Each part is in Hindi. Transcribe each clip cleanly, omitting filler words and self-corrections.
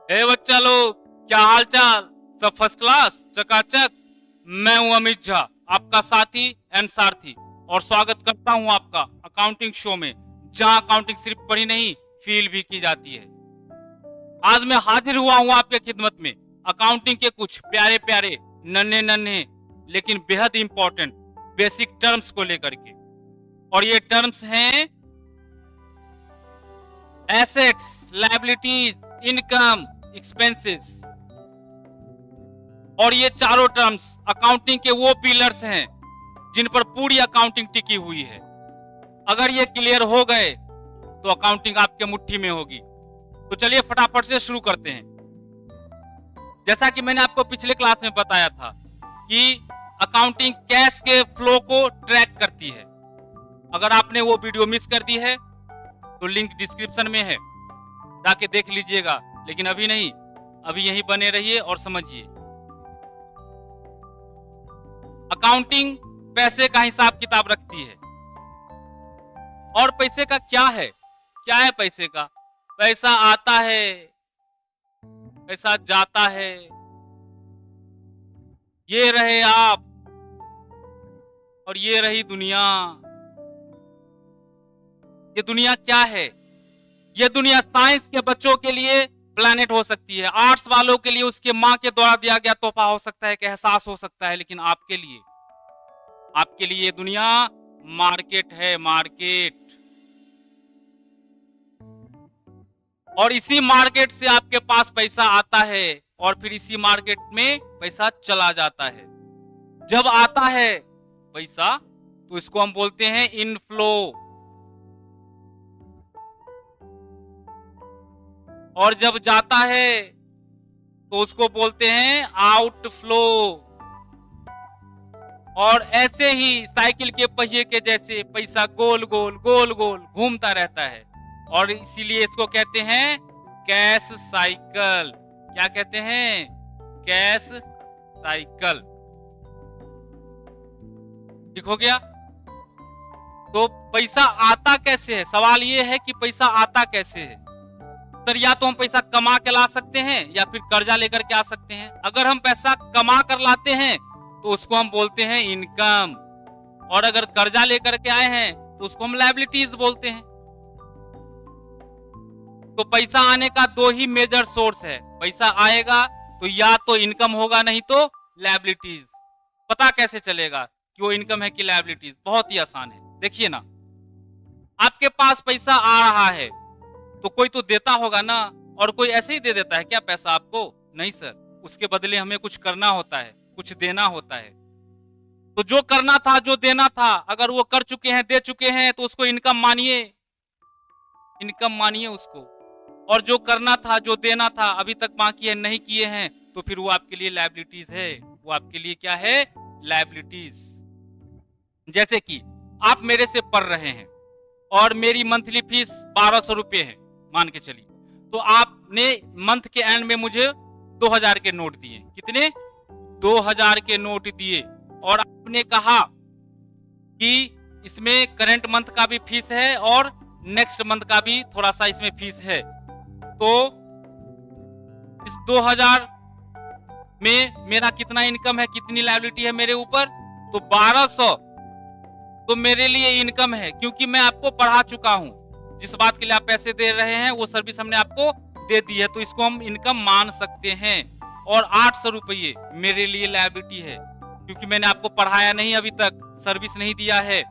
बच्चा लोग, क्या हाल चाल? सब फर्स्ट क्लास, चकाचक। मैं हूं अमित झा, आपका साथी एंड सारथी, और स्वागत करता हूं आपका अकाउंटिंग शो में, जहां अकाउंटिंग सिर्फ पढ़ी नहीं, फील भी की जाती है। आज मैं हाजिर हुआ हूं आपके खिदमत में अकाउंटिंग के कुछ प्यारे प्यारे, नन्हे नन्हे, लेकिन बेहद इंपॉर्टेंट बेसिक टर्म्स को लेकर के। और ये टर्म्स हैं एसेट्स, लायबिलिटीज, इनकम, एक्सपेंसेस। और ये चारों टर्म्स अकाउंटिंग के वो पिलर्स हैं जिन पर पूरी अकाउंटिंग टिकी हुई है। अगर ये क्लियर हो गए तो अकाउंटिंग आपके मुट्ठी में होगी। तो चलिए फटाफट से शुरू करते हैं। जैसा कि मैंने आपको पिछले क्लास में बताया था कि अकाउंटिंग कैश के फ्लो को ट्रैक करती है। अगर आपने वो वीडियो मिस कर दी है तो लिंक डिस्क्रिप्शन में है, जाके देख लीजिएगा। लेकिन अभी नहीं, अभी यहीं बने रहिए और समझिए। अकाउंटिंग पैसे का हिसाब किताब रखती है। और पैसे का क्या है? क्या है पैसे का? पैसा आता है, पैसा जाता है। ये रहे आप और ये रही दुनिया। ये दुनिया क्या है? ये दुनिया साइंस के बच्चों के लिए प्लैनेट हो सकती है, आर्ट्स वालों के लिए उसके मां के द्वारा दिया गया तोहफा हो सकता है, एक एहसास हो सकता है। लेकिन आपके लिए ये दुनिया मार्केट है, मार्केट। और इसी मार्केट से आपके पास पैसा आता है और फिर इसी मार्केट में पैसा चला जाता है। जब आता है पैसा तो इसको हम बोलते हैं इनफ्लो, और जब जाता है तो उसको बोलते हैं आउटफ्लो। और ऐसे ही साइकिल के पहिए के जैसे पैसा गोल गोल गोल गोल घूमता रहता है, और इसीलिए इसको कहते हैं कैश साइकिल। क्या कहते हैं? Cash cycle. ठीक हो गया? तो पैसा आता कैसे है? सवाल ये है कि पैसा आता कैसे है। सर, या तो हम पैसा कमा के ला सकते हैं या फिर कर्जा लेकर के आ सकते हैं। अगर हम पैसा कमा कर लाते हैं तो उसको हम बोलते हैं इनकम, और अगर कर्जा लेकर के आए हैं तो उसको हम लायबिलिटीज बोलते हैं। तो पैसा आने का दो ही मेजर सोर्स है। पैसा आएगा तो या तो इनकम होगा, नहीं तो लायबिलिटीज। पता कैसे चलेगा कि वो इनकम है कि लायबिलिटीज? बहुत ही आसान है। देखिए ना, आपके पास पैसा आ रहा है तो कोई तो देता होगा ना। और कोई ऐसे ही दे देता है क्या पैसा आपको? नहीं सर, उसके बदले हमें कुछ करना होता है, कुछ देना होता है। तो जो करना था, जो देना था, अगर वो कर चुके हैं, दे चुके हैं, तो उसको इनकम मानिए, इनकम मानिए उसको। और जो करना था, जो देना था, अभी तक बाकी है, नहीं किए हैं, तो फिर वो आपके लिए लायबिलिटीज है। वो आपके लिए क्या है? लायबिलिटीज। जैसे कि आप मेरे से पढ़ रहे हैं और मेरी मंथली फीस 1200 रुपए है, मान के चलिए। तो आपने मंथ के एंड में मुझे 2000 के नोट दिए। कितने? 2000 के नोट दिए। और आपने कहा कि इसमें करंट मंथ का भी फीस है और नेक्स्ट मंथ का भी थोड़ा सा इसमें फीस है। तो इस 2000 में मेरा कितना इनकम है, कितनी लायबिलिटी है मेरे ऊपर? तो 1200 तो मेरे लिए इनकम है, क्योंकि मैं आपको पढ़ा चुका हूं। जिस बात के लिए आप पैसे दे रहे हैं वो सर्विस हमने आपको दे दी है, तो इसको हम इनकम मान सकते हैं। और 800 रुपये मेरे लिए लायबिलिटी है, क्योंकि मैंने आपको पढ़ाया नहीं, अभी तक सर्विस नहीं दिया है,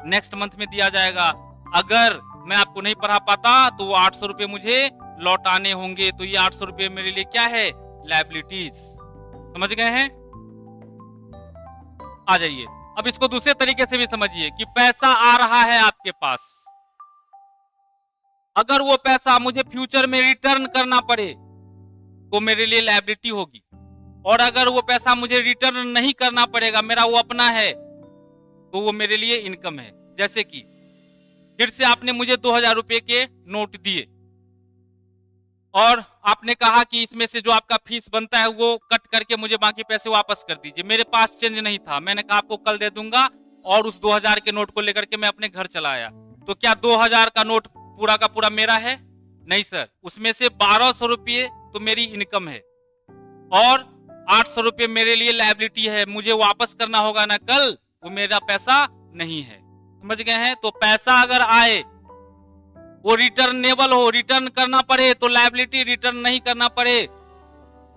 नेक्स्ट मंथ में दिया जाएगा। अगर मैं आपको नहीं पढ़ा पाता तो वो 800 रुपये मुझे लौटाने होंगे। तो ये 800 रुपये मेरे लिए क्या है? लायबिलिटीज। समझ गए हैं? आ जाइए, अब इसको दूसरे तरीके से भी समझिए कि पैसा आ रहा है आपके पास। अगर वो पैसा मुझे फ्यूचर में रिटर्न करना पड़े तो मेरे लिए लायबिलिटी होगी, और अगर वो पैसा मुझे रिटर्न नहीं करना पड़ेगा, मेरा वो अपना है, तो वो मेरे लिए इनकम है। जैसे कि फिर से आपने मुझे 2000 रुपए के नोट दिए और आपने कहा कि इसमें से जो आपका फीस बनता है वो कट करके मुझे बाकी पैसे वापस कर दीजिए। मेरे पास चेंज नहीं था, मैंने कहा आपको कल दे दूंगा, और उस 2000 के नोट को लेकर के मैं अपने घर चला आया। तो क्या 2000 का नोट पूरा का पूरा मेरा है? नहीं सर, उसमें से 1200 रुपये तो मेरी इनकम है और 800 रुपये मेरे लिए लायबिलिटी है, मुझे वापस करना होगा ना कल, वो मेरा पैसा नहीं है। समझ गए हैं? तो पैसा अगर आए वो रिटर्नेबल हो, रिटर्न करना पड़े तो लायबिलिटी, रिटर्न नहीं करना पड़े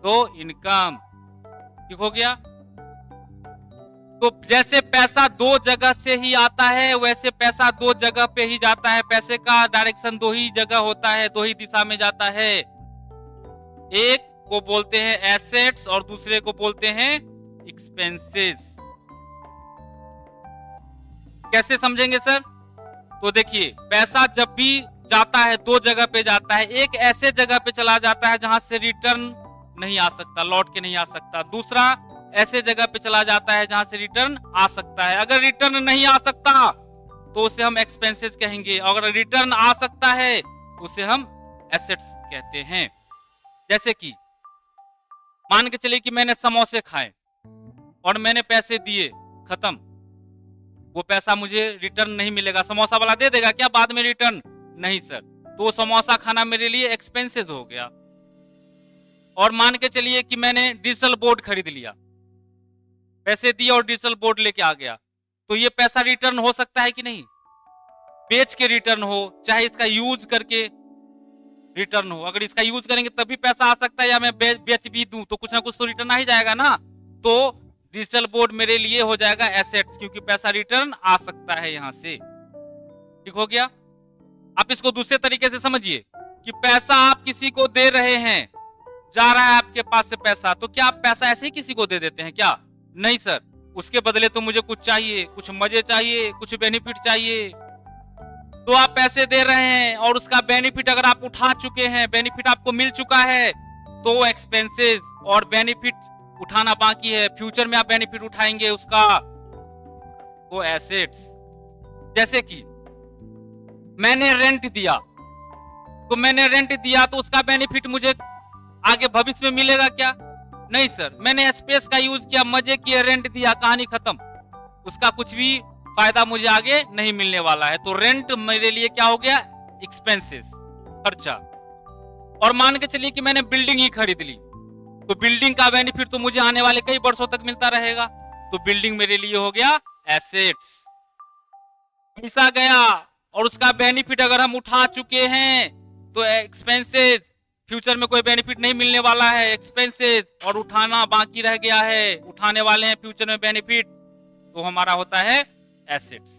तो इनकम। ठीक हो गया? तो जैसे पैसा दो जगह से ही आता है वैसे पैसा दो जगह पे ही जाता है। पैसे का डायरेक्शन दो ही जगह होता है, दो ही दिशा में जाता है। एक को बोलते हैं एसेट्स और दूसरे को बोलते हैं एक्सपेंसेस। कैसे समझेंगे सर? तो देखिए, पैसा जब भी जाता है दो जगह पे जाता है। एक ऐसे जगह पे चला जाता है जहां से रिटर्न नहीं आ सकता, लौट के नहीं आ सकता। दूसरा ऐसे जगह पे चला जाता है जहां से रिटर्न आ सकता है। अगर रिटर्न नहीं आ सकता तो उसे हम एक्सपेंसेस कहेंगे, अगर रिटर्न आ सकता है उसे हम एसेट्स कहते हैं। जैसे कि मान के चलिए कि मैंने समोसे खाए और मैंने पैसे दिए, खत्म, वो पैसा मुझे रिटर्न नहीं मिलेगा। समोसा वाला दे देगा क्या बाद में रिटर्न? नहीं सर, तो वो समोसा खाना मेरे लिए एक्सपेंसेस हो गया। और मान के चलिए कि मैंने डिजिटल बोर्ड खरीद लिया, पैसे दिए और डिजिटल बोर्ड लेके आ गया, तो ये पैसा रिटर्न हो सकता है कि नहीं? बेच के रिटर्न हो, चाहे इसका यूज करके रिटर्न हो। अगर इसका यूज करेंगे तभी पैसा आ सकता है, या मैं बेच भी दूं तो कुछ ना कुछ तो रिटर्न आ ही जाएगा ना। तो डिजिटल बोर्ड मेरे लिए हो जाएगा एसेट्स, क्योंकि पैसा रिटर्न आ सकता है यहां से। ठीक हो गया? आप इसको दूसरे तरीके से समझिए कि पैसा आप किसी को दे रहे हैं, जा रहा है आपके पास से पैसा, तो क्या आप पैसा ऐसे ही किसी को दे देते हैं क्या? नहीं सर, उसके बदले तो मुझे कुछ चाहिए, कुछ मजे चाहिए, कुछ बेनिफिट चाहिए। तो आप पैसे दे रहे हैं और उसका बेनिफिट अगर आप उठा चुके हैं, बेनिफिट आपको मिल चुका है, तो एक्सपेंसेस, और बेनिफिट उठाना बाकी है, फ्यूचर में आप बेनिफिट उठाएंगे उसका, तो एसेट्स। जैसे कि मैंने रेंट दिया, तो मैंने रेंट दिया तो उसका बेनिफिट मुझे आगे भविष्य में मिलेगा क्या? नहीं सर, मैंने स्पेस का यूज किया, मजे किए, रेंट दिया, कहानी खत्म, उसका कुछ भी फायदा मुझे आगे नहीं मिलने वाला है। तो रेंट मेरे लिए क्या हो गया? एक्सपेंसेस, खर्चा। और मान के चलिए कि मैंने बिल्डिंग ही खरीद ली, तो बिल्डिंग का बेनिफिट तो मुझे आने वाले कई वर्षों तक मिलता रहेगा, तो बिल्डिंग मेरे लिए हो गया एसेट्स। पैसा गया और उसका बेनिफिट अगर हम उठा चुके हैं तो एक्सपेंसेस, फ्यूचर में कोई बेनिफिट नहीं मिलने वाला है, एक्सपेंसेस, और उठाना बाकी रह गया है, उठाने वाले हैं फ्यूचर में बेनिफिट, तो हमारा होता है एसेट्स।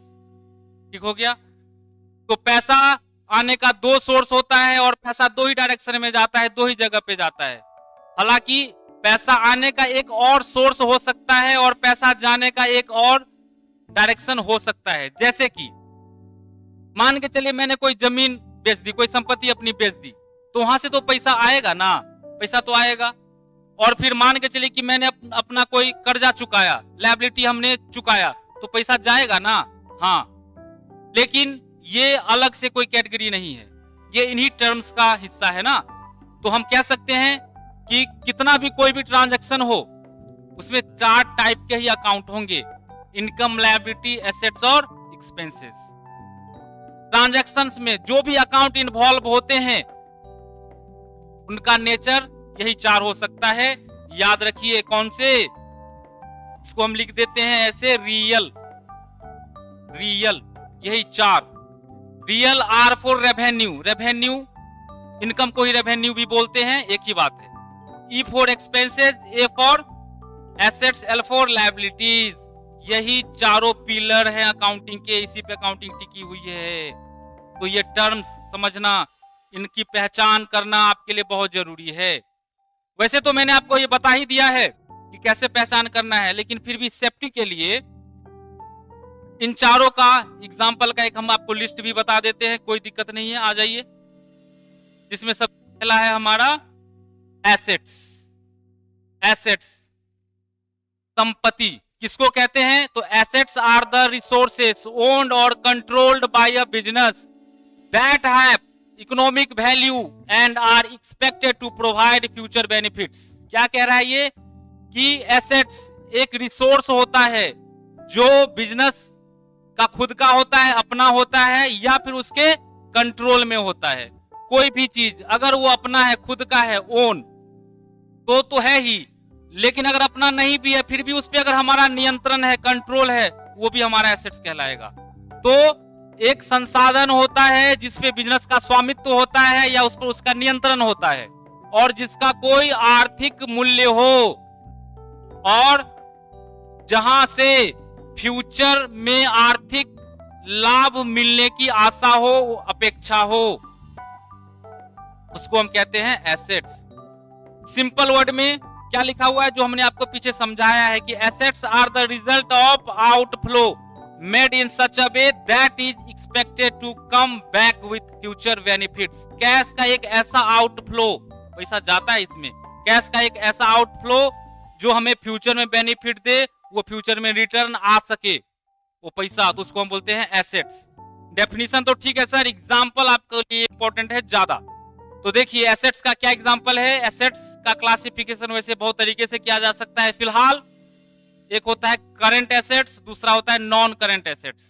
ठीक हो गया? तो पैसा आने का दो सोर्स होता है और पैसा दो ही डायरेक्शन में जाता है, दो ही जगह पे जाता है। हालांकि पैसा आने का एक और सोर्स हो सकता है और पैसा जाने का एक और डायरेक्शन हो सकता है। जैसे कि मान के चलिए मैंने कोई जमीन बेच दी, कोई संपत्ति अपनी बेच दी, तो वहां से तो पैसा आएगा ना, पैसा तो आएगा। और फिर मान के चलिए कि मैंने अपना कोई कर्जा चुकाया, लायबिलिटी हमने चुकाया, तो पैसा जाएगा ना। हाँ, लेकिन ये अलग से कोई कैटेगरी नहीं है, ये इन्हीं टर्म्स का हिस्सा है ना। तो हम कह सकते हैं कि कितना भी कोई भी ट्रांजैक्शन हो उसमें चार टाइप के ही अकाउंट होंगे: इनकम, लायबिलिटी, एसेट्स और एक्सपेंसेस। ट्रांजैक्शंस में जो भी अकाउंट इन्वॉल्व होते हैं उनका नेचर यही चार हो सकता है। याद रखिए कौन से, इसको हम लिख देते हैं ऐसे, रियल, यही चार। Real are for revenue, revenue, income को ही रेवेन्यू भी बोलते हैं, एक ही बात है। E for expenses, A for assets, L for liabilities. यही चारों पिलर हैं अकाउंटिंग के, इसी पे अकाउंटिंग टिकी हुई है। तो ये टर्म्स समझना, इनकी पहचान करना आपके लिए बहुत जरूरी है। वैसे तो मैंने आपको ये बता ही दिया है कि कैसे पहचान करना है, लेकिन फिर भी सेफ्टी के लिए इन चारों का एग्जाम्पल का एक हम आपको लिस्ट भी बता देते हैं, कोई दिक्कत नहीं है, आ जाइए। जिसमें सब पहला है हमारा एसेट्स। एसेट्स संपत्ति किसको कहते हैं? तो assets are the resources owned or controlled by a business that have economic value and are expected to provide future benefits. क्या कह रहा है ये? कि एसेट्स एक रिसोर्स होता है जो बिजनेस का खुद का होता है, अपना होता है, या फिर उसके कंट्रोल में होता है। कोई भी चीज अगर वो अपना है, खुद का है, ओन, तो है ही, लेकिन अगर अपना नहीं भी है फिर भी उस पर अगर हमारा नियंत्रण है, कंट्रोल है, वो भी हमारा एसेट्स कहलाएगा। तो एक संसाधन होता है जिसपे बिजनेस का स्वामित्व होता है या उस पर उसका नियंत्रण होता है, और जिसका कोई आर्थिक मूल्य हो और जहां से फ्यूचर में आर्थिक लाभ मिलने की आशा हो, अपेक्षा हो, उसको हम कहते हैं एसेट्स। सिंपल वर्ड में क्या लिखा हुआ है जो हमने आपको पीछे समझाया है कि assets are the result of outflow made in such a way that is expected to come back with future benefits. Cash का एक ऐसा आउटफ्लो, पैसा जाता है इसमें, कैश का एक ऐसा आउटफ्लो जो हमें फ्यूचर में बेनिफिट दे, वो फ्यूचर में रिटर्न आ सके वो पैसा, तो उसको हम बोलते हैं एसेट्स। डेफिनेशन तो ठीक है सर, एग्जांपल आपके लिए इंपॉर्टेंट है ज्यादा। तो देखिए एसेट्स का क्या एग्जांपल है। एसेट्स का क्लासिफिकेशन वैसे बहुत तरीके से किया जा सकता है फिलहाल। एक होता है करंट एसेट्स, दूसरा होता है नॉन करंट एसेट्स।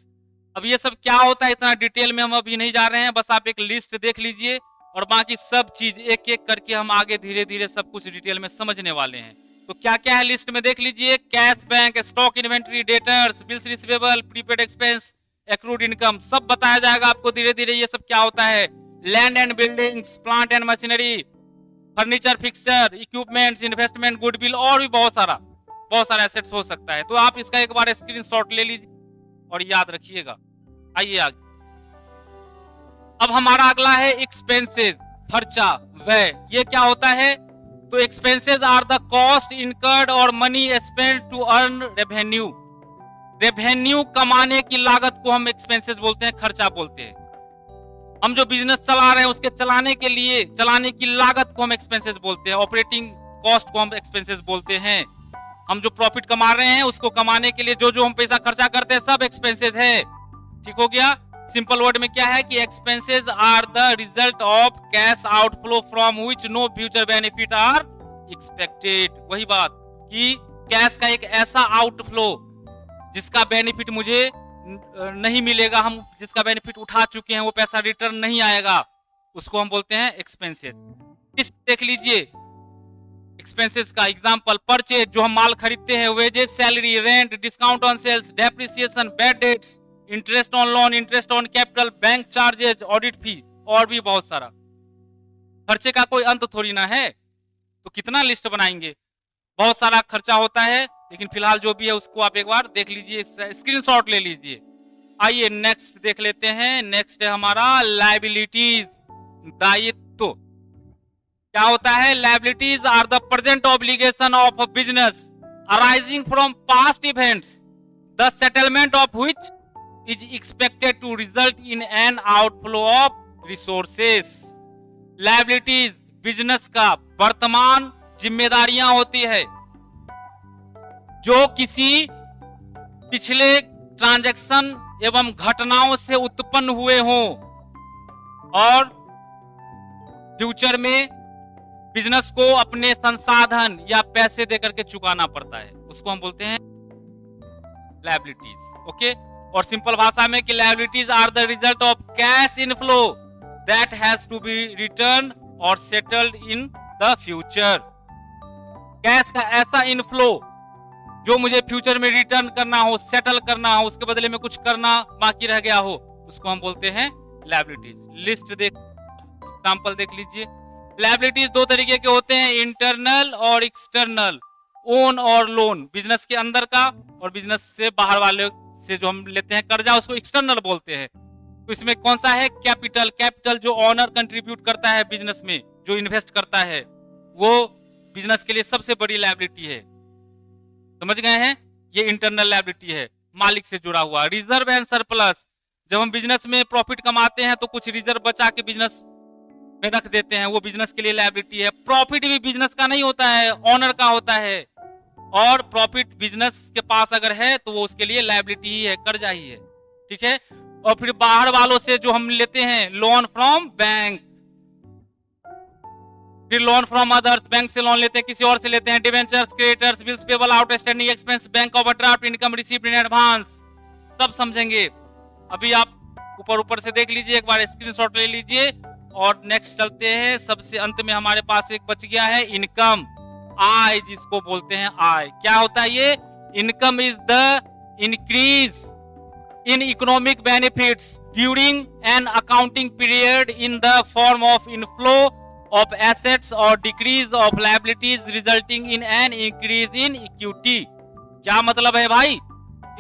अब ये सब क्या होता है इतना डिटेल में हम अभी नहीं जा रहे हैं, बस आप एक लिस्ट देख लीजिए और बाकी सब चीज एक एक करके हम आगे धीरे धीरे सब कुछ डिटेल में समझने वाले हैं। तो क्या क्या है लिस्ट में देख लीजिए। Cash bank, stock inventory, debtors, bills receivable, prepaid expense, accrued income, सब बताया जाएगा आपको धीरे धीरे ये सब क्या होता है। Land and buildings, plant and machinery, furniture, fixture, equipments, investment, goodwill और भी बहुत सारा एसेट्स हो सकता है। तो आप इसका एक बार स्क्रीनशॉट ले लीजिए और याद रखिएगा। आइए आगे। अब हमारा अगला है एक्सपेंसेस, खर्चा, व्यय। ये क्या होता है? तो expenses are the cost incurred or money spend to earn revenue. Revenue कमाने की लागत को हम एक्सपेंसेस बोलते हैं, खर्चा बोलते हैं। हम जो बिजनेस चला रहे हैं उसके चलाने के लिए चलाने की लागत को हम एक्सपेंसेस बोलते हैं, ऑपरेटिंग कॉस्ट को हम एक्सपेंसेस बोलते हैं। हम जो प्रॉफिट कमा रहे हैं उसको कमाने के लिए जो जो हम पैसा खर्चा करते हैं सब एक्सपेंसेस है। ठीक हो गया। सिंपल वर्ड में क्या है कि expenses are the result of cash outflow from which no future benefit are expected. वही बात कि कैश का एक ऐसा आउटफ्लो जिसका बेनिफिट मुझे नहीं मिलेगा, हम जिसका बेनिफिट उठा चुके हैं वो पैसा रिटर्न नहीं आएगा, उसको हम बोलते हैं एक्सपेंसेस। इस देख लीजिए एक्सपेंसेस का एग्जांपल, परचेज जो हम माल खरीदते हैं, wages, salary, rent, discount on sales, depreciation, bad debts, interest on loan, interest on capital, bank charges, audit fee और भी बहुत सारा। खर्चे का कोई अंत थोड़ी ना है, तो कितना लिस्ट बनाएंगे, बहुत सारा खर्चा होता है। लेकिन फिलहाल जो भी है उसको आप एक बार देख लीजिए, स्क्रीनशॉट ले लीजिए। आइए नेक्स्ट देख लेते हैं। नेक्स्ट है हमारा लायबिलिटीज, दायित्व। क्या होता है? Liabilities are the present obligation of a business arising from past events the settlement of which is expected to result in an outflow of resources। liabilities business का वर्तमान जिम्मेदारियां होती है जो किसी पिछले ट्रांजैक्शन एवं घटनाओं से उत्पन्न हुए हों और फ्यूचर में बिजनेस को अपने संसाधन या पैसे देकर के चुकाना पड़ता है, उसको हम बोलते हैं लायबिलिटीज। ओके। और सिंपल भाषा में कि liabilities are the result of cash inflow that has to be return or settled in the future. Cash का ऐसा इनफ्लो जो मुझे फ्यूचर में रिटर्न करना हो, सेटल करना हो, उसके बदले में कुछ करना बाकी रह गया हो, उसको हम बोलते हैं लायबिलिटीज। लिस्ट देख, एग्जांपल देख लीजिए। लायबिलिटीज दो तरीके के होते हैं, इंटरनल और एक्सटर्नल, ओन और लोन। बिजनेस के अंदर का और बिजनेस से बाहर वाले से जो हम लेते हैं कर्जा उसको एक्सटर्नल बोलते हैं। तो इसमें कौन सा है? कैपिटल। कैपिटल जो ओनर कंट्रीब्यूट करता है बिजनेस में, जो इन्वेस्ट करता है, वो बिजनेस के लिए सबसे बड़ी लायबिलिटी है। समझ गए हैं? ये इंटरनल लायबिलिटी है, मालिक से जुड़ा हुआ। रिजर्व एंड सरप्लस, जब हम बिजनेस में प्रॉफिट कमाते हैं तो कुछ रिजर्व बचा के बिजनेस में रख देते हैं, वो बिजनेस के लिए लायबिलिटी है। प्रॉफिट भी बिजनेस का नहीं होता है, ओनर का होता है। और प्रॉफिट बिजनेस के पास अगर है तो वो उसके लिए लायबिलिटी ही है, कर्जा ही है। ठीक है। और फिर बाहर वालों से जो हम लेते हैं, लोन फ्रॉम बैंक, फिर लोन फ्रॉम अदर्स, बैंक से लोन लेते हैं, किसी और से लेते हैं, debentures, creditors, bills payable, outstanding expense, bank overdraft, income received in advance, सब समझेंगे। अभी आप ऊपर से देख लीजिए, एक बार स्क्रीनशॉट ले लीजिए। और नेक्स्ट चलते हैं। सबसे अंत में हमारे पास एक बच गया है इनकम, आय जिसको बोलते हैं आय। क्या होता है ये? Income is the increase in economic benefits during an accounting period in the form of inflow of assets or decrease of liabilities resulting in an increase in equity। क्या मतलब है भाई?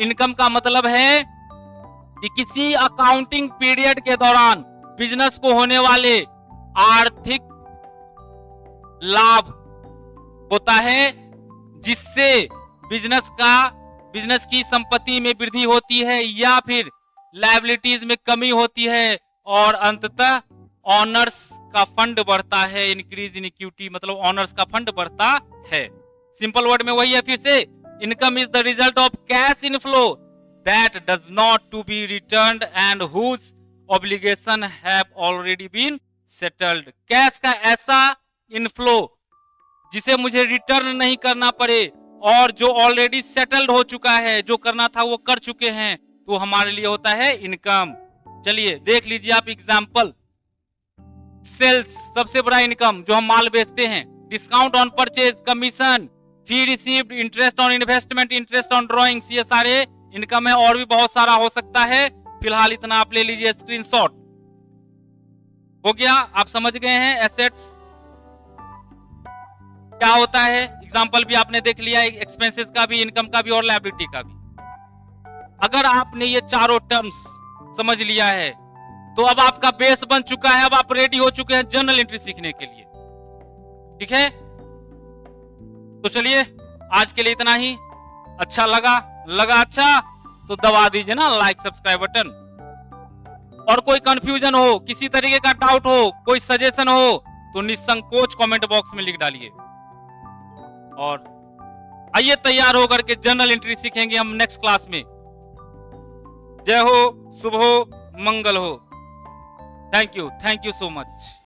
इनकम का मतलब है कि किसी अकाउंटिंग पीरियड के दौरान बिजनेस को होने वाले आर्थिक लाभ होता है जिससे बिजनेस की संपत्ति में वृद्धि होती है या फिर लायबिलिटीज में कमी होती है और अंततः ऑनर्स का फंड बढ़ता है। इंक्रीज इन इक्विटी मतलब ऑनर्स का फंड बढ़ता है। सिंपल वर्ड में वही है फिर से, income is the result of cash inflow that does not to be returned and whose obligation have already been settled. Cash का ऐसा इनफ्लो जिसे मुझे रिटर्न नहीं करना पड़े और जो ऑलरेडी सेटल्ड हो चुका है, जो करना था वो कर चुके हैं, तो हमारे लिए होता है इनकम। चलिए देख लीजिए आप एग्जांपल। सेल्स सबसे बड़ा इनकम, जो हम माल बेचते हैं। Discount on purchase, commission, fee received, interest on investment, interest on drawings, ये सारे इनकम है। और भी बहुत सारा हो सकता है, फिलहाल इतना आप ले लीजिए स्क्रीनशॉट। हो गया, आप समझ गए हैं एसेट्स क्या होता है। एग्जाम्पल भी आपने देख लिया, एक्सपेंसेस का भी, इनकम का भी और लायबिलिटी का भी। अगर आपने ये चारों टर्म्स समझ लिया है तो अब आपका बेस बन चुका है, अब आप रेडी हो चुके हैं जर्नल एंट्री सीखने के लिए। ठीक है, तो चलिए आज के लिए इतना ही। अच्छा लगा अच्छा तो दबा दीजिए ना लाइक सब्सक्राइब बटन। और कोई कंफ्यूजन हो, किसी तरीके का डाउट हो, कोई सजेशन हो तो निसंकोच कमेंट बॉक्स में लिख डालिए। और आइए तैयार होकर के जर्नल एंट्री सीखेंगे हम नेक्स्ट क्लास में। जय हो, शुभ हो, मंगल हो। Thank you so much.